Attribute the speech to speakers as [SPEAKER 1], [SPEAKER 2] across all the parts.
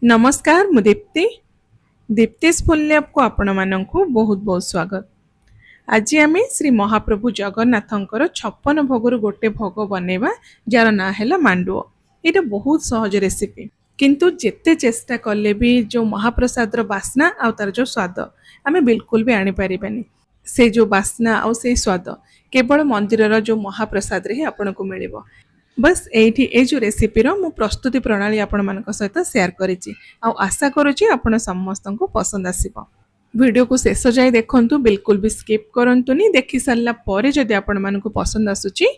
[SPEAKER 1] नमस्कार मु Deepti दीप्तिस full lab को आपण मानकु बहुत बहुत स्वागत। आज आम श्री महाप्रभु जगन्नाथंकर 56 भोगर गोटे भोग बनैबा जार ना है मांडुओ। ये बहुत सहज रेसिपी किंतु जेते चेष्टा कले भी जो महाप्रसाद बास्ना आ तार जो स्वाद आम बिल्कुल भी आनी पारिबानी। से जो बास्ना आ से स्वाद केवल मंदिर जो महाप्रसाद रे आपन को मिलिबो। बस एठी ए जो रेसिपीर मु प्रस्तुति प्रणाली आपण मानक सहित शेयर करिछि आ आशा करूछि आपण समस्त को पसंद आसीबो। वीडियो को शेष जाए देखंतु, बिल्कुल भी स्किप करंतुनी। देखि सारला परे जदि आपण मानक पसंद आसुछि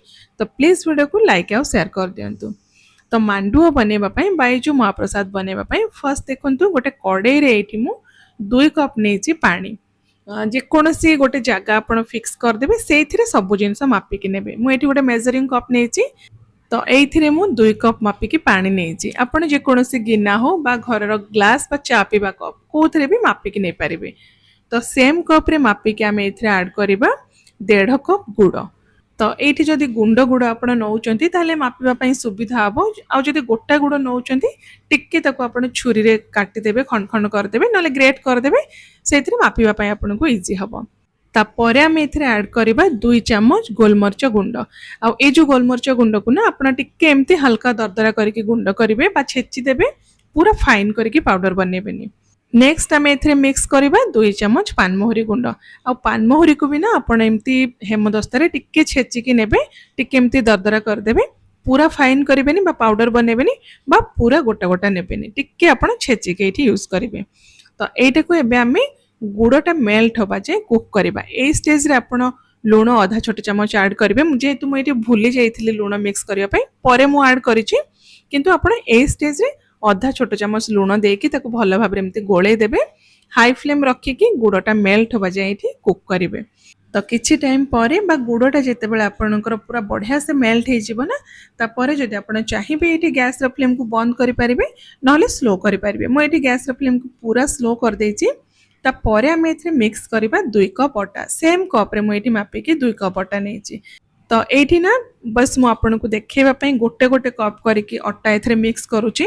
[SPEAKER 1] तो प्लीज वीडियो को लाइक आ शेयर कर दियंतु। तो मांडुओ बनेबा पई बाई जो महाप्रसाद बनेबा पई फर्स्ट देखंतु गोटे कड़ाई रे एठी मु 2 कप नेछि पानी। जे कोनोसी गोटे जगह आपण फिक्स कर देबे, सेइथिरे सब जिंस मापी कि नेबे। मु एठी गोटे मेजरिंग कप नेछि तो ये मु 2 कप मापिकी पानी नहीं। आपड़ जेकोसी गिना हो बा घर ग्लास बा चा पीवा कप कौन भी मापिकी नहीं पारे। तो सेम कप रे मापिकी आम ए ऐड करवा 1.5 कप गुड़। तो ये जदि गुंड गुड़ आप नौकरी ताले मापिबा सुविधा हम। आदि गोटा गुड़ नौकरी टिके आप छुरी रे काटिदेवे, खंड खंड करदे ना ग्रेट करदे, से मापिबा आपन को इजी हम। तापर आम ए ऐड करवा 2 चम्मच गोलमरीच गुंड। आ जो गोलमरीच गुंड को ना आपड़ टिके एमती हल्का दरदरा करके गुंड करेंगे बा छेची देबे, पूरा फाइन करके पाउडर बनइबेनी। नेक्स्ट आम ए मिक्स करवा 2 चम्मच पानमोहरी गुंड। आ पानमोहरी को भी ना आपड़ एमती हेमदस्तारे टिके छेचिकी नेबे, टिके एमती दरदरा करदेबे, पूरा फाइन करेंगे बा पाउडर बनइबेनी बा पूरा गोटा गोटा नेबेनी, टिके आपड़ छेचिकी एठी यूज करेंगे। तो एटा को एबे आमे गुड़टा मेल्ट होबा जाए कुक करवा। ए स्टेज रे आपण लूण आधा छोट चम्मच ऐड करेंगे। जेहेतु मुझे भूली जाइए लूण मिक्स करने पर मु ऐड करिछि, किंतु आपण ए स्टेज रे आधा छोट चम्मच लूण देकी ताको भल भाबरे एमती गोळेई देबे। हाई फ्लेम रखिकी गुड़टा मेल्ट होबा जाए एठी कुक करेंगे। तो किछि टाइम परे बा गुड़टा जेते बेले आपनकर पूरा बढ़िया से मेल्ट हो जिवो ना, तापर जदि आपण चाहिबे एठी गैस रो फ्लेम को बंद करि परिबे, नहले स्लो करि परिबे। मु एठी गैस रो फ्लेम को पूरा स्लो कर देछि। तापर आम ए मिक्स करवा 2 कप अटा। सेम कप रे मुझे मापिकी 2 कप अटा नहीं। तो ये ना बस मुझे आपन को देखा गोटे गोटे कप करके अटा ए मिक्स करुच्ची।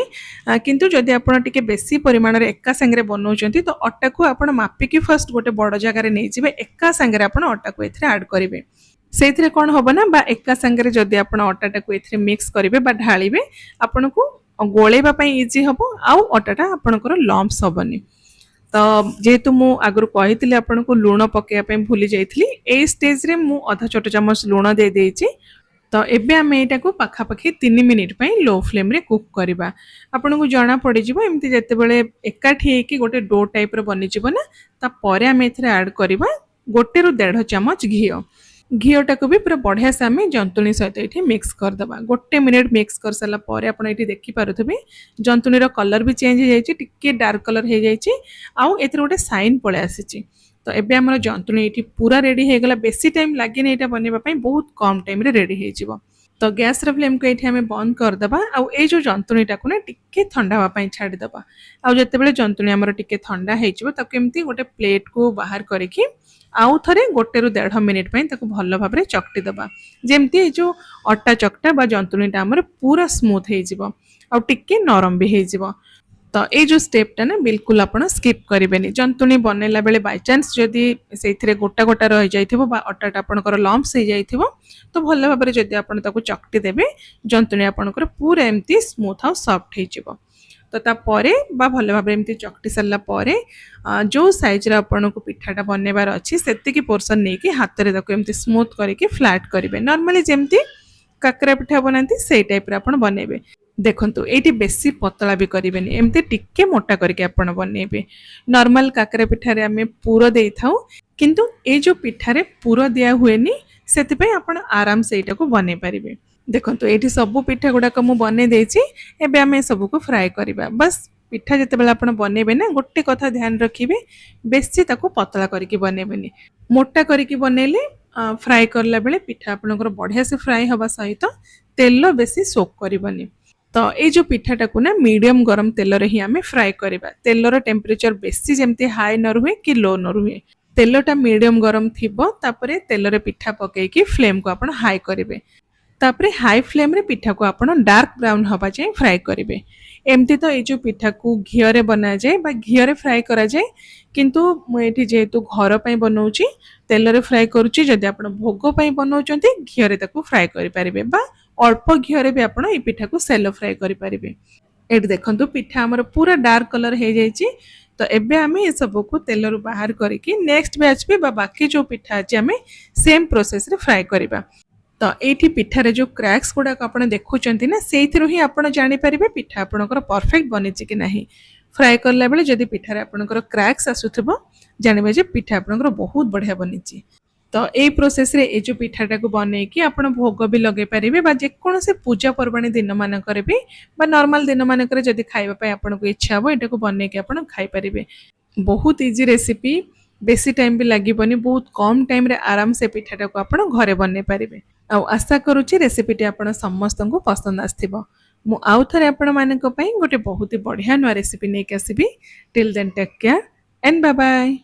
[SPEAKER 1] किंतु जदि आप बेसी परिमाण रे एका संगे बनाऊँ तो अटा को आप मापिकी फर्स्ट गोटे बड़ जगार नहीं जाए, एका संगे आप अटा को ऐड करेंगे। से कौन हम ना बा एका संगे जदि आप अटाटा को ए मिक्स करेंगे बा ढालिबे, आपन को गोलेबाई इजी हम आउ अटाटा आपंकर लम्प्स हेनी। तो जेहेतु मु आगु कही आपन को लूण पकड़ भूली जाइली, ए स्टेज रे मु आधा छोट चम्मच लूण दे देइछि। तो एबे आम एटा को पाखापाखि 3 मिनिट पई लो फ्लेम रे कुक करवा। आपन को जना पड़ जिवो एमती जेते बेले एकाठी हेकी गोटे डो टाइप रो बनि जिवो ना, तापर आम एथरे ऐड करवा 1 ରୁ 1.5 चम्मच घी। घीटा को भी पूरा बढ़िया से आम जंतुणी सहित ये मिक्स करदे। 1 मिनिट मिक्स कर सारा पर आप देखिपे जंतुणी कलर भी चेंज हो जाए, टिके डार्क कलर हो जाए, आउ ए गोटे साइन पलि आसी। तो एबे आमर जंतुणी ये पूरा रेडी हो गला। बेसी टाइम लगे यहाँ बनवाई, बहुत कम टाइम रेडी हो। तो गैस रो फ्लेम को ये आम बंद करदे। आउ ए जो जंतुणीटा को ना टिके ठंडा होगा छाड़ीदे। आउ जिते जंतुणी आमर टिके ठंडा होमती गोटे प्लेट को बाहर करके आउ थे 1 ରୁ 1.5 मिनिट भल भाव चकटी दबा, जमती जो अटा चकटा बा जंतुणीटा आमर पूरा स्मूथ हो टिके नरम भी हो। तो ये जो स्टेपटा ना बिल्कुल आप स्किप करेंगे। जंतुणी बनैला बेले बाय चांस जदि से गोटा गोटा रही जाइथिबो बा अटाटा आपनकर लम्प्स हो जाइथिबो, तो भल भाव जदि आपण ताको चकटी देबे, जंतुणी आपनकर पूरा एमती स्मूथ आ सॉफ्ट हो। तो तापरे बा भल भाव एमती चकटी सारा पर जो साइज रे आपन को पिठाटा बनवार अच्छी से पोर्सन नहीं कि हाथ में एमती स्मूथ करके फ्लैट करेंगे। नॉर्मली जमती काकरा पिठा बनाती से टाइप आप बनइबे। देखंतु ये बेसी पतला भी करेंगे, एमती टिके मोटा करके आप बनइबे। नॉर्मल काकरा पिठारे आम पूर दे था, किंतु ये जो पिठारे पूर दिया हुए से आप आराम से यहाँ को बनई पारे। देखो ये सब पिठा गुड़ाक मुझे बनई देछि। एबे आम सब को फ्राए करवा। बस पिठा जिते बेले आप बनइबे ना, गोटे कथा ध्यान रखिए, बेसी ताको पतला करके बनइबेनी। मोटा करके बनइले फ्राए करला बेले पिठा आपनकर बढ़िया से फ्राए हवा सहित तेल बेसी सोक करबनी। तो ये जो पिठाटा को ना मीडियम गरम तेल रे ही आम फ्राए करवा। तेलर टेम्परेचर बेसी जमती हाई न रुहे कि लो न रुहे, तेलटा मीडियम गरम थिबो। तापरे तेल रे पिठा पकईकी फ्लेम को आपण हाई करेंगे। तापरे हाई फ्लेम रे पिठा को आपण डार्क ब्राउन हवा जाए फ्राए करेंगे। एमती तो ये जो पिठा को घीरे बना जाए बा घीरे फ्राए करा जाए किंतु मुझे जेहेतु घर पर बनाऊँगी तेल फ्राए करुच्ची जदि आप भोग बनाऊँ घीरे फ्राए करेंगे बा अल्प घीरे भी आप पिठा को सेलो फ्राए करेंगे। ये देखो पिठा आमर पूरा डार्क कलर हो जाए तो एबे आम ये सब को तेल रु बाहर करके नेक्स्ट बैच भी बाकी जो पिठा अच्छे आम सेम प्रोसेस रे फ्राए करवा। तो ये पिठार जो क्रैक्स गुड़ाक आप देखुं ना से ही आप जापर पिठा आपंकर परफेक्ट बनी कि ना। फ्राए करला बेले जदि पिठार आपंकर क्रैक्स आसुथबो जानबे जे पिठा आपंकर बहुत बढ़िया बनी। तो यही प्रोसेस रे ये जो पिठाटा को बन कि आप भोग भी लगे पारे बा जेकोसी पूजा पर्वाणी दिन मानक भी बा नॉर्मल दिन मानक जदि खाइबा आपको इच्छा हो यहाँ को बन के आप खाईपारे। बहुत इजी रेसिपी बेसी टाइम भी लगे बहुत कम टाइम रे आराम से पिठाटा को आप घरे बन पारे। आशा करुच्ची रेसिपीटी आप समस्त को पसंद आसथिबो। मु आउ थरे आपण मानक पई गोटे बहुत ही बढ़िया नुआ रेसिपी नहीं आसबि। Till then take care and bye bye.